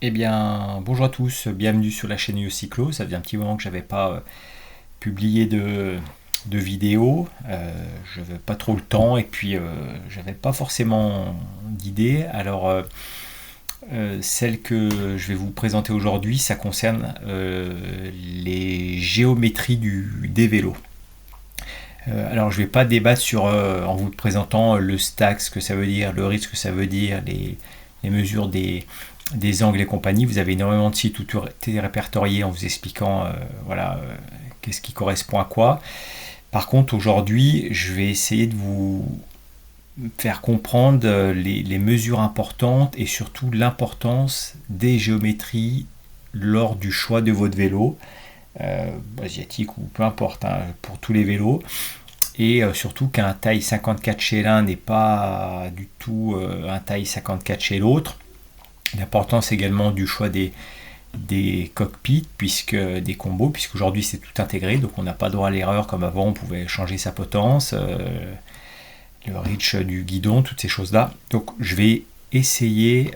Eh bien, bonjour à tous, bienvenue sur la chaîne YoCyclo. Ça faisait un petit moment que j'avais pas publié de vidéo. Je n'avais pas trop le temps et puis j'avais pas forcément d'idées. Alors, celle que je vais vous présenter aujourd'hui, ça concerne les géométries des vélos. Alors, je ne vais pas débattre en vous présentant le stack, ce que ça veut dire, le reach, ce que ça veut dire, les mesures des angles et compagnie. Vous avez énormément de sites où tout est répertorié en vous expliquant qu'est-ce qui correspond à quoi. Par contre, aujourd'hui, je vais essayer de vous faire comprendre les mesures importantes et surtout l'importance des géométries lors du choix de votre vélo, asiatique ou peu importe, hein, pour tous les vélos. Et surtout qu'un taille 54 chez l'un n'est pas du tout un taille 54 chez l'autre. L'importance également du choix des cockpits, des combos, puisqu'aujourd'hui c'est tout intégré, donc on n'a pas droit à l'erreur comme avant, on pouvait changer sa potence, le reach du guidon, toutes ces choses-là. Donc je vais essayer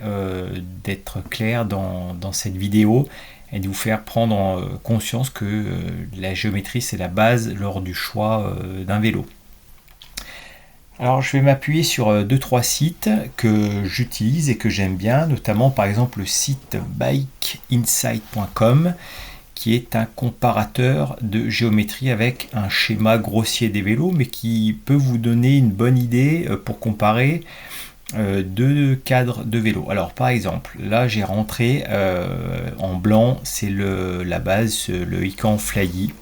d'être clair dans cette vidéo et de vous faire prendre conscience que la géométrie c'est la base lors du choix d'un vélo. Alors je vais m'appuyer sur 2-3 sites que j'utilise et que j'aime bien, notamment par exemple le site bikeinsight.com qui est un comparateur de géométrie avec un schéma grossier des vélos, mais qui peut vous donner une bonne idée pour comparer deux cadres de vélo. Alors par exemple, là j'ai rentré en blanc, c'est la base, le Ican Flyy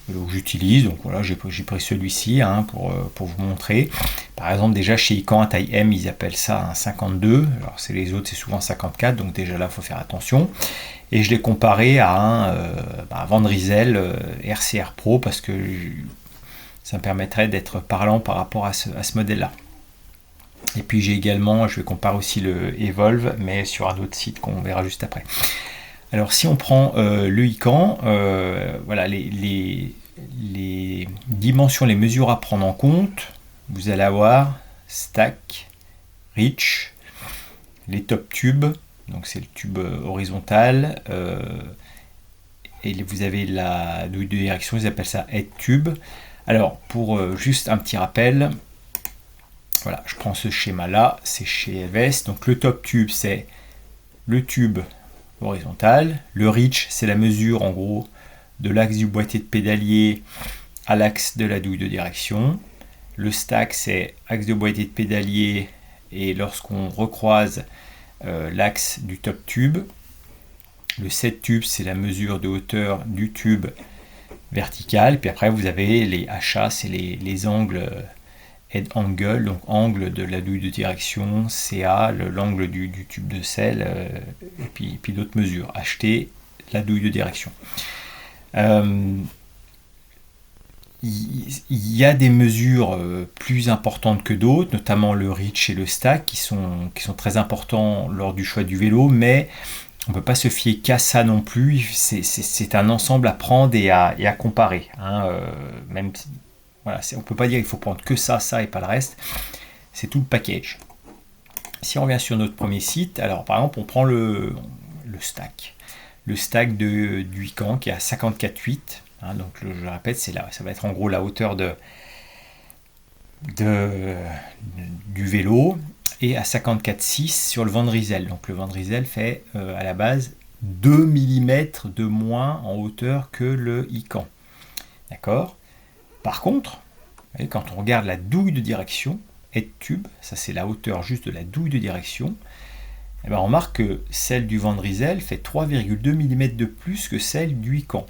que j'utilise, donc voilà, j'ai pris celui-ci pour vous montrer. Par exemple, déjà chez Ican à taille M, ils appellent ça un 52, alors c'est les autres, c'est souvent 54, donc déjà là, il faut faire attention. Et je l'ai comparé à un Van Rysel RCR Pro, parce que ça me permettrait d'être parlant par rapport à ce modèle-là. Et puis je vais comparer aussi le Evolve, mais sur un autre site qu'on verra juste après. Alors si on prend le Ican, voilà les dimensions, les mesures à prendre en compte, vous allez avoir stack, reach, les top tubes, donc c'est le tube horizontal, et vous avez la douille de direction, ils appellent ça head tube. Alors pour juste un petit rappel, voilà, je prends ce schéma là, c'est chez Elves, donc le top tube c'est le tube horizontal, le reach c'est la mesure en gros de l'axe du boîtier de pédalier à l'axe de la douille de direction, le stack c'est axe de boîtier de pédalier et lorsqu'on recroise l'axe du top tube, le set tube c'est la mesure de hauteur du tube vertical, puis après vous avez les HA, c'est les angles head angle, donc angle de la douille de direction, CA, l'angle du tube de selle, et puis d'autres mesures. Acheter la douille de direction. Il y a des mesures plus importantes que d'autres, notamment le reach et le stack, qui sont très importants lors du choix du vélo, mais on ne peut pas se fier qu'à ça non plus. C'est un ensemble à prendre et à comparer. Même voilà, on ne peut pas dire qu'il faut prendre que ça et pas le reste. C'est tout le package. Si on revient sur notre premier site, alors par exemple, on prend le stack. Le stack du Ican qui est à 54,8. Donc je répète, ça va être en gros la hauteur du vélo. Et à 54,6 sur le Van Rysel. Donc le Van Rysel fait à la base 2 mm de moins en hauteur que le Ican. D'accord ? Par contre, quand on regarde la douille de direction, head tube, ça c'est la hauteur juste de la douille de direction, et ben on remarque que celle du Van Rysel fait 3,2 mm de plus que celle du Ican.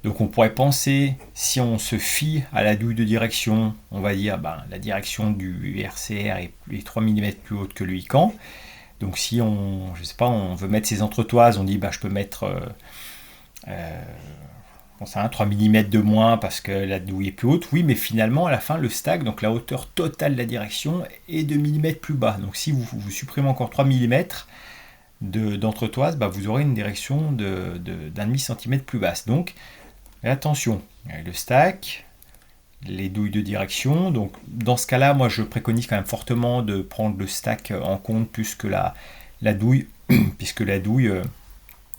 Donc on pourrait penser, si on se fie à la douille de direction, on va dire la direction du RCR est 3 mm plus haute que le Ican. Donc si on veut mettre ses entretoises, on dit je peux mettre 3 mm de moins parce que la douille est plus haute, oui, mais finalement à la fin le stack, donc la hauteur totale de la direction, est 2 mm plus bas. Donc si vous supprimez encore 3 mm d'entretoise, vous aurez une direction d'un demi-centimètre plus basse. Donc attention, le stack, les douilles de direction. Donc dans ce cas-là, moi je préconise quand même fortement de prendre le stack en compte plus que la douille, puisque la douille,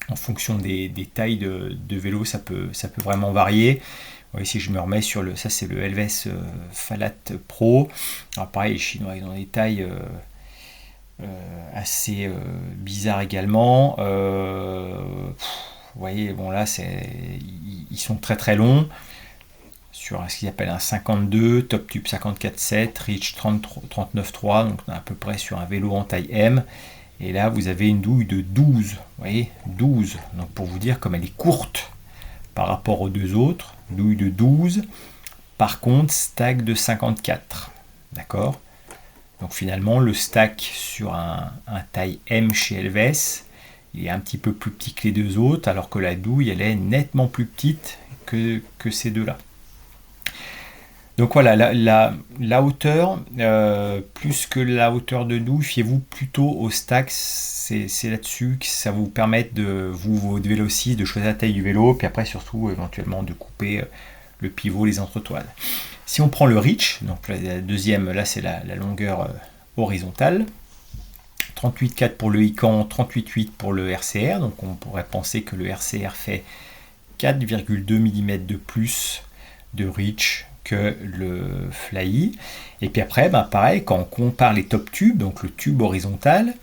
en fonction des tailles de vélo, ça peut vraiment varier. Vous voyez, si je me remets sur ça c'est le Elves Falat Pro. Alors pareil, les Chinois ils ont des tailles assez bizarres également. Vous voyez, bon là ils sont très très longs. Sur ce qu'ils appellent un 52, top tube 54,7, reach 39,3, donc on est à peu près sur un vélo en taille M. Et là, vous avez une douille de 12, vous voyez, 12. Donc pour vous dire comme elle est courte par rapport aux deux autres, douille de 12, par contre, stack de 54, d'accord? Donc finalement, le stack sur un taille M chez Elves, il est un petit peu plus petit que les deux autres, alors que la douille, elle est nettement plus petite que ces deux-là. Donc voilà, la hauteur, plus que la hauteur de douille, fiez-vous plutôt au stack, c'est là-dessus que ça vous permet de, votre vélo aussi, de choisir la taille du vélo, puis après surtout éventuellement de couper le pivot, les entretoiles. Si on prend le reach, donc la deuxième, là c'est la longueur horizontale, 38,4 pour le Ican, 38,8 pour le RCR, donc on pourrait penser que le RCR fait 4,2 mm de plus de reach que le Fly. Et puis après, pareil, quand on compare les top tubes, donc le tube horizontal,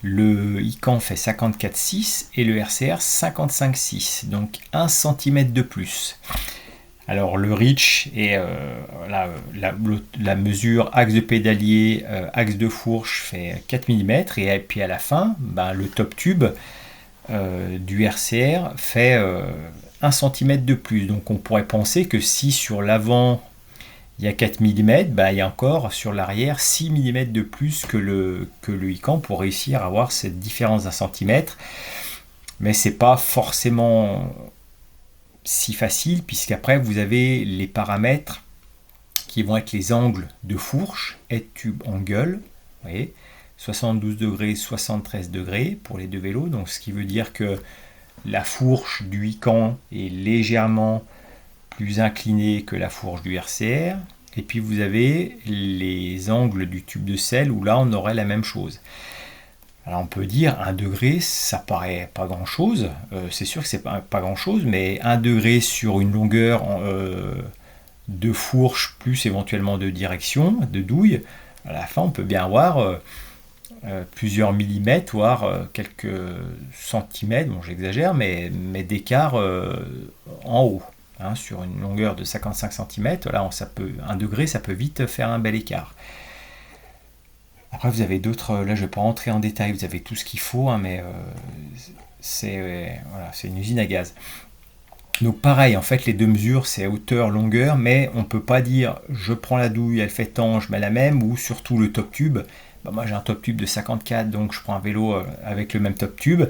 le Ican fait 54,6 et le RCR 55,6, donc 1 cm de plus. Alors le reach est la mesure axe de pédalier, axe de fourche fait 4 mm, et puis à la fin, le top tube du RCR fait 1 cm de plus. Donc on pourrait penser que si sur l'avant il y a 4 mm, il y a encore sur l'arrière 6 mm de plus que le Ican pour réussir à avoir cette différence d'un centimètre. Mais c'est pas forcément si facile, puisqu'après vous avez les paramètres qui vont être les angles de fourche, head tube angle, vous voyez, 72 degrés, 73 degrés pour les deux vélos, donc ce qui veut dire que la fourche du Ican est légèrement plus inclinée que la fourche du RCR, et puis vous avez les angles du tube de selle où là on aurait la même chose. Alors on peut dire 1 degré, ça paraît pas grand chose, c'est sûr que c'est pas grand chose, mais 1 degré sur une longueur de fourche plus éventuellement de direction, de douille, à la fin on peut bien avoir plusieurs millimètres, voire quelques centimètres, bon j'exagère, mais d'écart en haut, hein, sur une longueur de 55 cm, là 1 degré ça peut vite faire un bel écart. Après vous avez d'autres, là je ne vais pas rentrer en détail, vous avez tout ce qu'il faut, hein, mais c'est une usine à gaz. Donc pareil, en fait les deux mesures c'est hauteur, longueur, mais on ne peut pas dire je prends la douille, elle fait tant, je mets la même, ou surtout le top tube. Moi j'ai un top tube de 54, donc je prends un vélo avec le même top tube,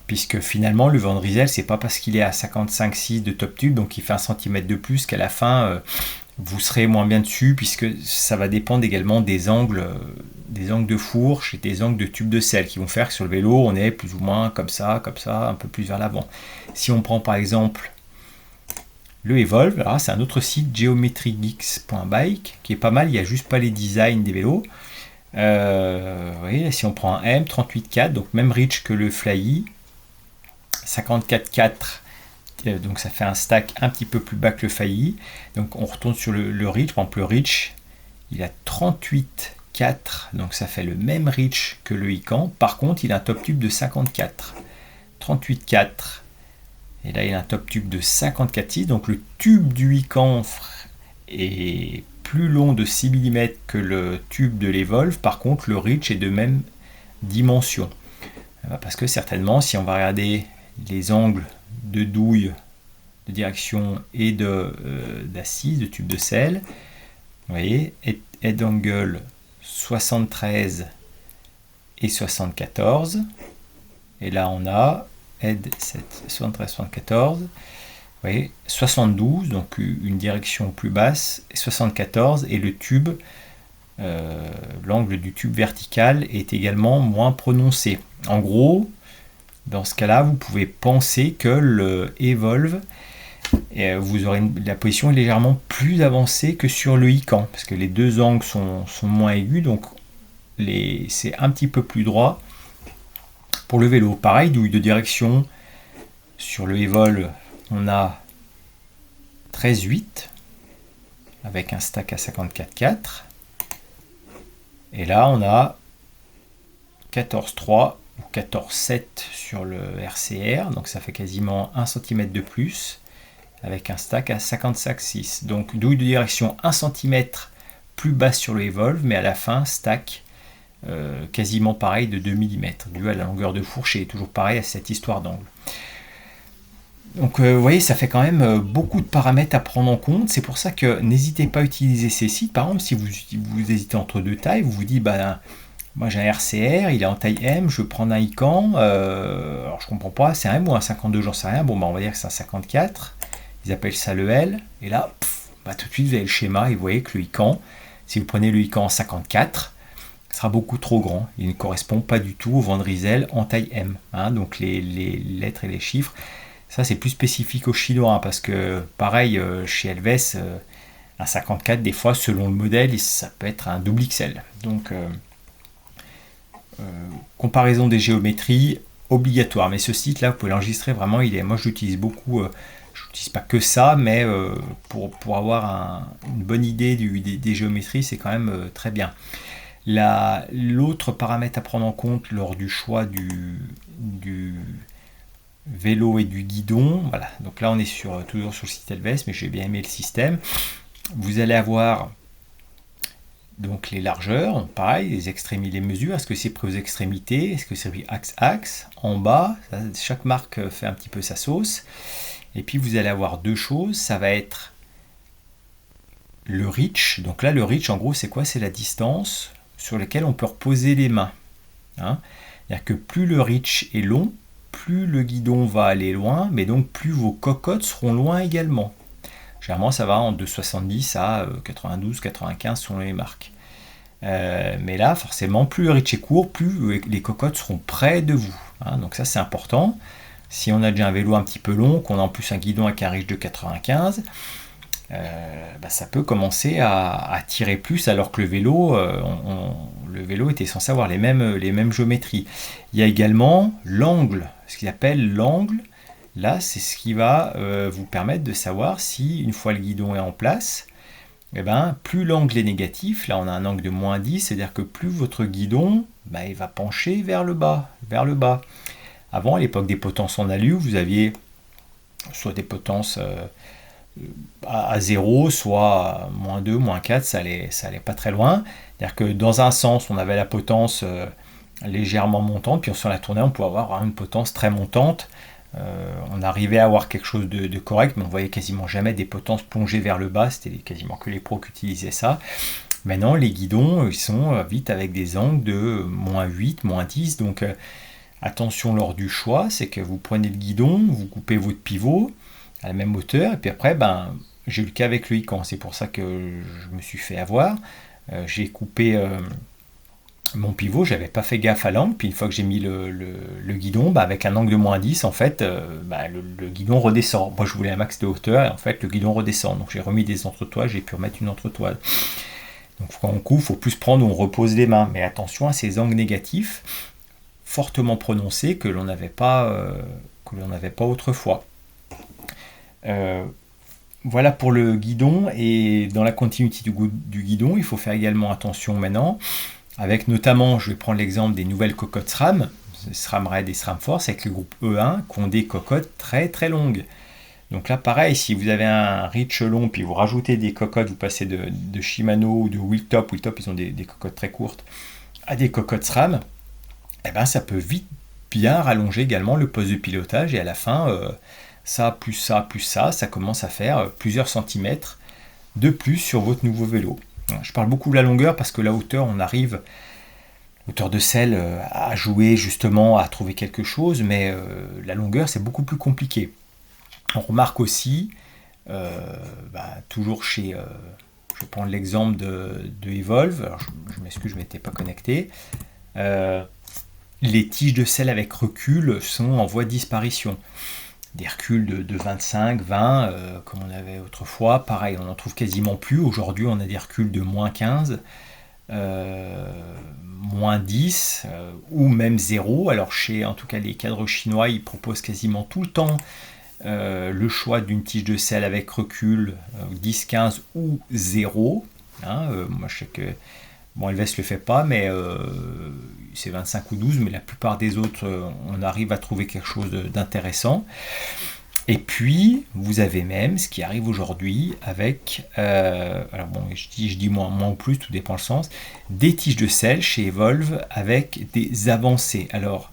puisque finalement le Van Rysel, c'est pas parce qu'il est à 55,6 de top tube, donc il fait 1 cm de plus qu'à la fin vous serez moins bien dessus, puisque ça va dépendre également des angles de fourche et des angles de tube de selle qui vont faire que sur le vélo on est plus ou moins comme ça, un peu plus vers l'avant. Si on prend par exemple le Evolve, alors c'est un autre site, geometrygeeks.bike, qui est pas mal, il n'y a juste pas les designs des vélos. Vous voyez, si on prend un M 38,4, donc même reach que le Fly, 54,4, donc ça fait un stack un petit peu plus bas que le Fly. Donc on retourne sur le reach, par exemple le reach il a 38,4, donc ça fait le même reach que le Ican, par contre il a un top tube de 54, 38,4, et là il a un top tube de 54,6, donc le tube du Ican est plus long de 6 mm que le tube de l'Evolve, par contre le reach est de même dimension. Parce que certainement, si on va regarder les angles de douille, de direction et d'assise, de tube de selle, vous voyez, head angle 73 et 74, et là on a head 73, 74, vous voyez, 72, donc une direction plus basse, et 74, et le tube, l'angle du tube vertical est également moins prononcé. En gros, dans ce cas-là, vous pouvez penser que le Evolve, vous aurez la position est légèrement plus avancée que sur le Ican, parce que les deux angles sont moins aigus, donc c'est un petit peu plus droit Pour le vélo, pareil, douille de direction. Sur le Evolve, on a 13,8 avec un stack à 54,4. Et là, on a 14,3 ou 14,7 sur le RCR. Donc ça fait quasiment 1 cm de plus avec un stack à 55,6. Donc douille de direction 1 cm plus basse sur le Evolve, mais à la fin, stack quasiment pareil de 2 mm, dû à la longueur de fourche et toujours pareil à cette histoire d'angle. Donc vous voyez, ça fait quand même beaucoup de paramètres à prendre en compte. C'est pour ça que n'hésitez pas à utiliser ces sites. Par exemple, si vous hésitez entre deux tailles, vous vous dites, moi j'ai un RCR, il est en taille M, je veux prendre un Ican, alors je comprends pas, c'est un M ou un 52, j'en sais rien. Bon, on va dire que c'est un 54, ils appellent ça le L, et là, tout de suite vous avez le schéma, et vous voyez que le Ican, si vous prenez le Ican en 54, sera beaucoup trop grand. Il ne correspond pas du tout au Vandrizel en taille M. Donc les lettres et les chiffres, ça c'est plus spécifique au chinois, parce que pareil, chez Elves, un 54, des fois, selon le modèle, ça peut être un double XL. Donc, comparaison des géométries, obligatoire. Mais ce site-là, vous pouvez l'enregistrer vraiment. Moi, je l'utilise beaucoup. Je n'utilise pas que ça, mais pour avoir une bonne idée des géométries, c'est quand même très bien. L'autre paramètre à prendre en compte lors du choix du vélo et du guidon, voilà. Donc là, on est toujours sur le site Elves, mais j'ai bien aimé le système. Vous allez avoir donc les largeurs, pareil, les extrémités, les mesures. Est-ce que c'est pris aux extrémités? Est-ce que c'est pris axe-axe? En bas, chaque marque fait un petit peu sa sauce. Et puis vous allez avoir deux choses. Ça va être le reach. Donc là, le reach, en gros, c'est quoi? C'est la distance sur laquelle on peut reposer les mains. C'est-à-dire que plus le reach est long, plus le guidon va aller loin, mais donc plus vos cocottes seront loin également. Généralement, ça va de 70 à 92, 95 selon les marques. Mais là, forcément, plus le reach est court, plus les cocottes seront près de vous. Donc ça, c'est important. Si on a déjà un vélo un petit peu long, qu'on a en plus un guidon avec un reach de 95, ça peut commencer à tirer plus, alors que le vélo était censé avoir les mêmes géométries. Il y a également l'angle, ce qu'il appelle l'angle. Là, c'est ce qui va vous permettre de savoir si, une fois le guidon est en place, plus l'angle est négatif. Là, on a un angle de moins 10, c'est-à-dire que plus votre guidon il va pencher vers le bas. Avant, à l'époque des potences en alu, vous aviez soit des potences à 0, soit à moins 2, moins 4, ça allait pas très loin. C'est-à-dire que dans un sens, on avait la potence légèrement montante, puis sur la tournée, on pouvait avoir une potence très montante. On arrivait à avoir quelque chose de correct, mais on voyait quasiment jamais des potences plongées vers le bas. C'était quasiment que les pros qui utilisaient ça. Maintenant, les guidons, ils sont vite avec des angles de moins 8, moins 10. Donc, attention lors du choix, c'est que vous prenez le guidon, vous coupez votre pivot à la même hauteur, et puis après, j'ai eu le cas avec le Ican. C'est pour ça que je me suis fait avoir. J'ai coupé mon pivot, j'avais pas fait gaffe à l'angle, puis une fois que j'ai mis le guidon, avec un angle de moins 10, en fait, le guidon redescend. Moi, je voulais un max de hauteur, et en fait, le guidon redescend. Donc, j'ai remis des entretoiles, j'ai pu remettre une entretoile. Donc, quand on coupe, il faut plus prendre où on repose les mains. Mais attention à ces angles négatifs, fortement prononcés, que l'on n'avait pas autrefois. Voilà pour le guidon, et dans la continuité du guidon, il faut faire également attention maintenant, avec notamment, je vais prendre l'exemple des nouvelles cocottes SRAM, SRAM Red et SRAM Force, avec le groupe E1, qui ont des cocottes très très longues. Donc là, pareil, si vous avez un reach long, puis vous rajoutez des cocottes, vous passez de Shimano ou de Wheeltop, ils ont des cocottes très courtes, à des cocottes SRAM, ça peut vite bien rallonger également le poste de pilotage, et à la fin, ça plus ça plus ça commence à faire plusieurs centimètres de plus sur votre nouveau vélo. Je parle beaucoup de la longueur parce que la hauteur, on arrive, hauteur de selle, à jouer justement, à trouver quelque chose, mais la longueur, c'est beaucoup plus compliqué. On remarque aussi, toujours chez, je vais prendre l'exemple de Evolve, alors je m'excuse, je ne m'étais pas connecté, les tiges de selle avec recul sont en voie de disparition. Des reculs de 25, 20, comme on avait autrefois, pareil, on n'en trouve quasiment plus. Aujourd'hui, on a des reculs de moins 15. moins 10 ou même 0. Alors en tout cas les cadres chinois, ils proposent quasiment tout le temps le choix d'une tige de selle avec recul 10, 15 ou 0. Moi je sais que Elvès le fait pas, mais c'est 25 ou 12, mais la plupart des autres, on arrive à trouver quelque chose d'intéressant. Et puis, vous avez même ce qui arrive aujourd'hui avec, alors bon, je dis moins ou plus, tout dépend le sens, des tiges de selle chez Evolve avec des avancées. Alors,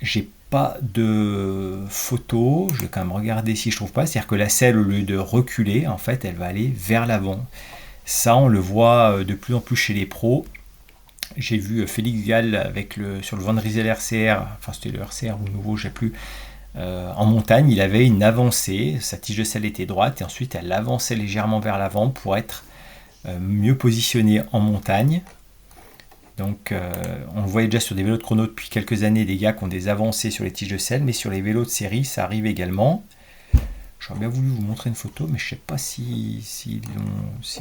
j'ai pas de photo, je vais quand même regarder si je trouve pas, c'est-à-dire que la selle, au lieu de reculer, en fait, elle va aller vers l'avant. Ça, on le voit de plus en plus chez les pros. J'ai vu Félix Gall sur le Van Rysel RCR, enfin c'était le RCR ou le nouveau, je ne sais plus, en montagne, il avait une avancée, sa tige de selle était droite et ensuite elle avançait légèrement vers l'avant pour être mieux positionnée en montagne. Donc on le voyait déjà sur des vélos de chrono depuis quelques années, des gars qui ont des avancées sur les tiges de selle, mais sur les vélos de série ça arrive également. J'aurais bien voulu vous montrer une photo, mais je ne sais pas si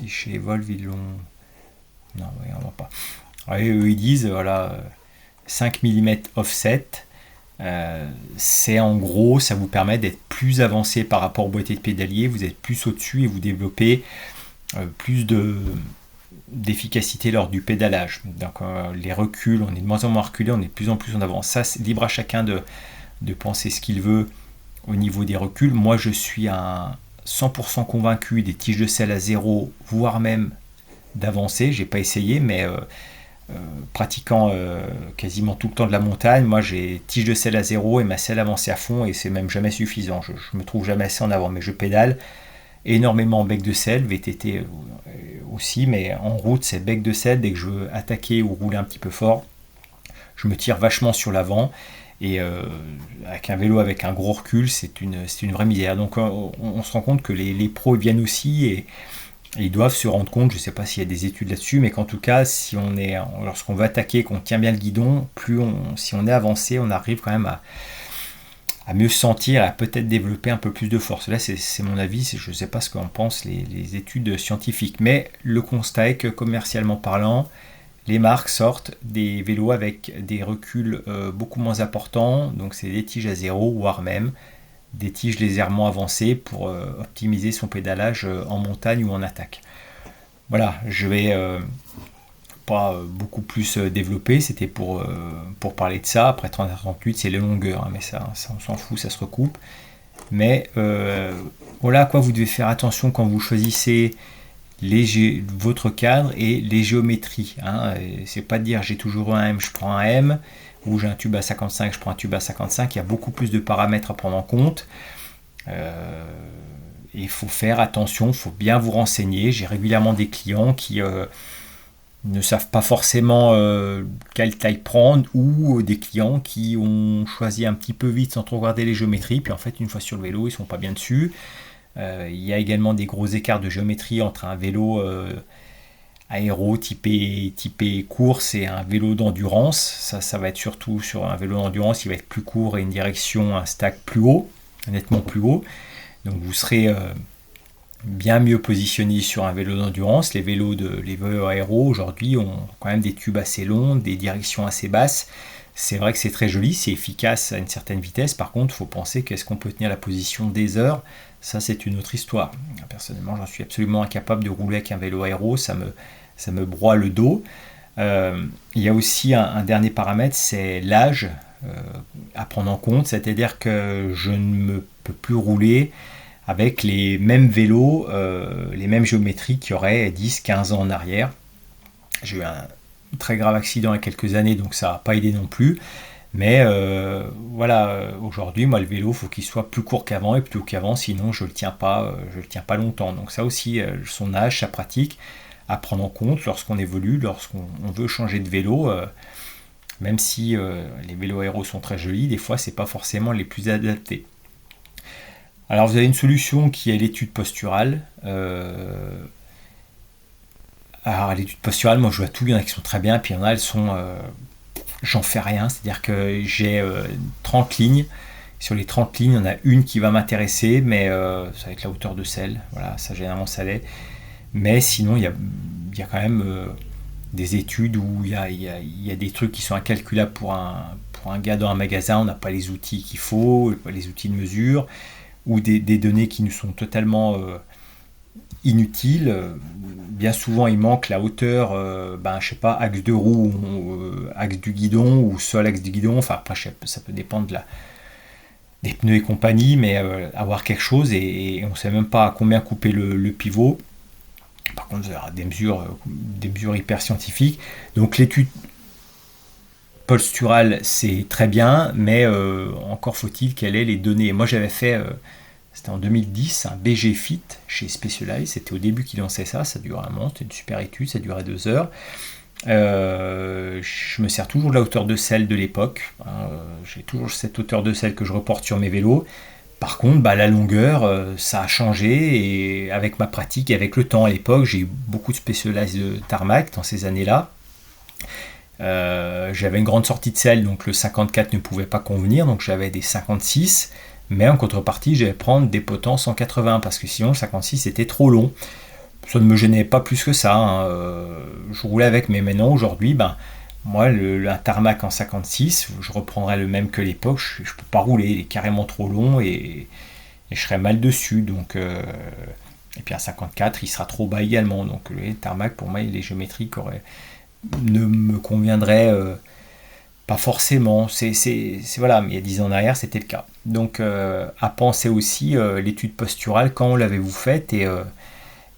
chez Evolve ils l'ont. Non, ouais, on ne voit pas. Ouais, eux ils disent voilà 5 mm offset. C'est en gros, ça vous permet d'être plus avancé par rapport au boîtier de pédalier, vous êtes plus au-dessus et vous développez plus d'efficacité lors du pédalage. Donc les reculs, on est de moins en moins reculé, on est de plus en plus en avant. Ça, c'est libre à chacun de penser ce qu'il veut au niveau des reculs. Moi, je suis à 100% convaincu des tiges de selle à 0, voire même d'avancer. J'ai pas essayé, mais pratiquant quasiment tout le temps de la montagne, moi j'ai tige de selle à 0 et ma selle avancée à fond et c'est même jamais suffisant. Je me trouve jamais assez en avant, mais je pédale énormément en bec de selle, VTT aussi, mais en route c'est bec de selle. Dès que je veux attaquer ou rouler un petit peu fort, je me tire vachement sur l'avant. Et avec un vélo avec un gros recul, c'est une vraie misère. Donc on se rend compte que les pros viennent aussi et ils doivent se rendre compte, je ne sais pas s'il y a des études là-dessus, mais qu'en tout cas, lorsqu'on veut attaquer, qu'on tient bien le guidon, si on est avancé, on arrive quand même à mieux se sentir, à peut-être développer un peu plus de force. Là, c'est mon avis, je ne sais pas ce qu'en pensent les études scientifiques, mais le constat est que commercialement parlant, les marques sortent des vélos avec des reculs beaucoup moins importants, donc c'est des tiges à 0, voire même des tiges légèrement avancées pour optimiser son pédalage en montagne ou en attaque. Voilà, je vais pas beaucoup plus développer, c'était pour parler de ça. Après 30-38, c'est les longueurs, mais ça on s'en fout, ça se recoupe. Mais voilà à quoi vous devez faire attention quand vous choisissez votre cadre et les géométries. C'est pas de dire j'ai toujours un M, je prends un M, ou j'ai un tube à 55, je prends un tube à 55. Il y a beaucoup plus de paramètres à prendre en compte. Il faut faire attention, il faut bien vous renseigner. J'ai régulièrement des clients qui ne savent pas forcément quelle taille prendre, ou des clients qui ont choisi un petit peu vite sans trop regarder les géométries, puis en fait une fois sur le vélo ils sont pas bien dessus. Il y a également des gros écarts de géométrie entre un vélo aéro typé course et un vélo d'endurance. Ça va être surtout sur un vélo d'endurance, il va être plus court et une direction, un stack plus haut, nettement plus haut. Donc vous serez bien mieux positionné sur un vélo d'endurance. Les vélos aéro aujourd'hui ont quand même des tubes assez longs, des directions assez basses. C'est vrai que c'est très joli, c'est efficace à une certaine vitesse. Par contre, il faut penser qu'est-ce qu'on peut tenir la position des heures. Ça, c'est une autre histoire. Personnellement, j'en suis absolument incapable de rouler avec un vélo aéro. Ça me broie le dos. Il y a aussi un dernier paramètre, c'est l'âge à prendre en compte. C'est-à-dire que je ne peux plus rouler avec les mêmes vélos, les mêmes géométries qu'il y aurait 10-15 ans en arrière. J'ai eu un très grave accident il y a quelques années, donc ça n'a pas aidé non plus. Mais aujourd'hui, moi, le vélo, il faut qu'il soit plus court qu'avant, et plutôt qu'avant, sinon je le tiens pas longtemps. Donc ça aussi, son âge, sa pratique, à prendre en compte lorsqu'on évolue, lorsqu'on veut changer de vélo. Même si les vélos aéros sont très jolis, des fois, c'est pas forcément les plus adaptés. Alors vous avez une solution qui est l'étude posturale. Alors l'étude posturale, moi je vois tout, il y en a qui sont très bien, puis il y en a, elles sont... j'en fais rien, c'est-à-dire que j'ai 30 lignes. Sur les 30 lignes, il y en a une qui va m'intéresser, mais ça va être la hauteur de selle. Voilà, ça généralement ça l'est. Mais sinon, il y y a quand même des études où il y a des trucs qui sont incalculables pour un gars dans un magasin. On n'a pas les outils qu'il faut, pas les outils de mesure, ou des données qui nous sont totalement inutiles. Bien souvent, il manque la hauteur, je sais pas, axe de roue, axe du guidon, ou seul axe du guidon. Enfin, après, ça peut dépendre des pneus et compagnie, mais avoir quelque chose et on ne sait même pas à combien couper le pivot. Par contre, vous aurez des mesures hyper scientifiques. Donc l'étude posturale, c'est très bien, mais encore faut-il qu'elle ait les données. Moi, j'avais fait, c'était en 2010, un BG Fit chez Specialized. C'était au début qu'ils lançaient ça. Ça durait un moment, c'était une super étude, ça durait 2 heures. Je me sers toujours de la hauteur de selle de l'époque. J'ai toujours cette hauteur de selle que je reporte sur mes vélos. Par contre, la longueur, ça a changé et avec ma pratique et avec le temps à l'époque, j'ai eu beaucoup de Specialized de tarmac dans ces années-là. J'avais une grande sortie de selle, donc le 54 ne pouvait pas convenir, donc j'avais des 56, mais en contrepartie, j'allais prendre des potences en 80 parce que sinon le 56 était trop long. Ça ne me gênait pas plus que ça, hein. Je roulais avec, mais maintenant, aujourd'hui, moi, un tarmac en 56, je reprendrais le même que l'époque, je ne peux pas rouler, il est carrément trop long et je serais mal dessus. Donc, et puis un 54, il sera trop bas également. Donc le tarmac, pour moi, les géométriques ne me conviendraient pas forcément. Voilà, mais il y a 10 ans en arrière, c'était le cas. Donc à penser aussi l'étude posturale, quand l'avez-vous faite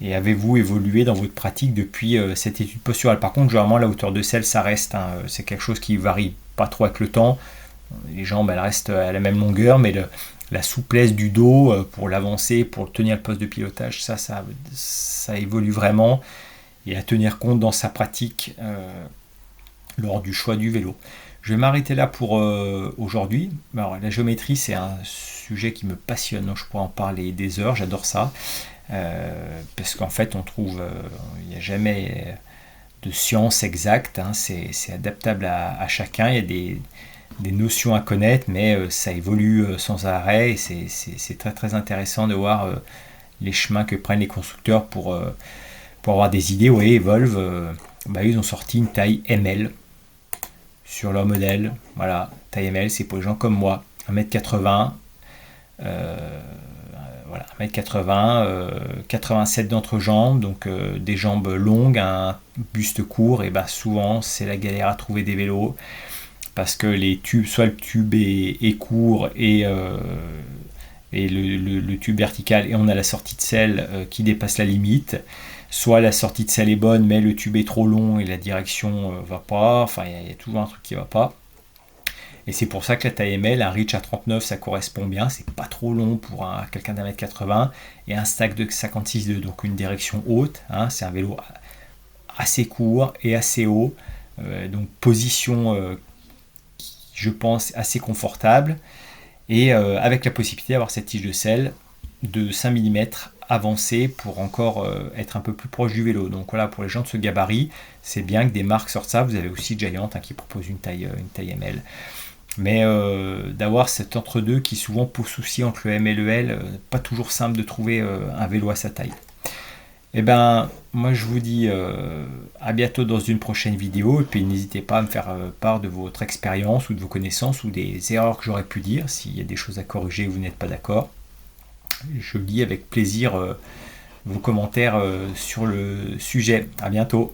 et avez-vous évolué dans votre pratique depuis cette étude posturale? Par contre, généralement, la hauteur de selle, ça reste, hein, c'est quelque chose qui varie pas trop avec le temps. Les jambes, elles restent à la même longueur, mais la souplesse du dos pour l'avancer, pour tenir le poste de pilotage, ça évolue vraiment. Et à tenir compte dans sa pratique lors du choix du vélo. Je vais m'arrêter là pour aujourd'hui. Alors, la géométrie, c'est un sujet qui me passionne, donc je pourrais en parler des heures, j'adore ça. Parce qu'en fait, on trouve, il n'y a jamais de science exacte, hein, c'est adaptable à chacun, il y a des notions à connaître, mais ça évolue sans arrêt, et c'est très très intéressant de voir les chemins que prennent les constructeurs pour avoir des idées. Oui, Evolve, ils ont sorti une taille ML sur leur modèle, voilà, taille ML, c'est pour les gens comme moi, 1m80, voilà, 1m80, 87 d'entrejambe, donc des jambes longues, un buste court, et souvent c'est la galère à trouver des vélos, parce que les tubes, soit le tube est court et le tube vertical, et on a la sortie de selle qui dépasse la limite, soit la sortie de selle est bonne, mais le tube est trop long et la direction va pas, enfin il y a toujours un truc qui va pas. Et c'est pour ça que la taille ML, un reach à 39, ça correspond bien. C'est pas trop long pour quelqu'un d'un mètre 80. Et un stack de 56,2, donc une direction haute. Hein, c'est un vélo assez court et assez haut. Donc position, je pense, assez confortable. Et avec la possibilité d'avoir cette tige de selle de 5 mm avancée pour encore être un peu plus proche du vélo. Donc voilà, pour les gens de ce gabarit, c'est bien que des marques sortent ça. Vous avez aussi Giant qui propose une taille ML. Mais d'avoir cet entre-deux qui souvent pose souci entre le M et le L, pas toujours simple de trouver un vélo à sa taille. Et moi je vous dis à bientôt dans une prochaine vidéo, et puis n'hésitez pas à me faire part de votre expérience ou de vos connaissances ou des erreurs que j'aurais pu dire, s'il y a des choses à corriger ou vous n'êtes pas d'accord. Je lis avec plaisir vos commentaires sur le sujet. À bientôt.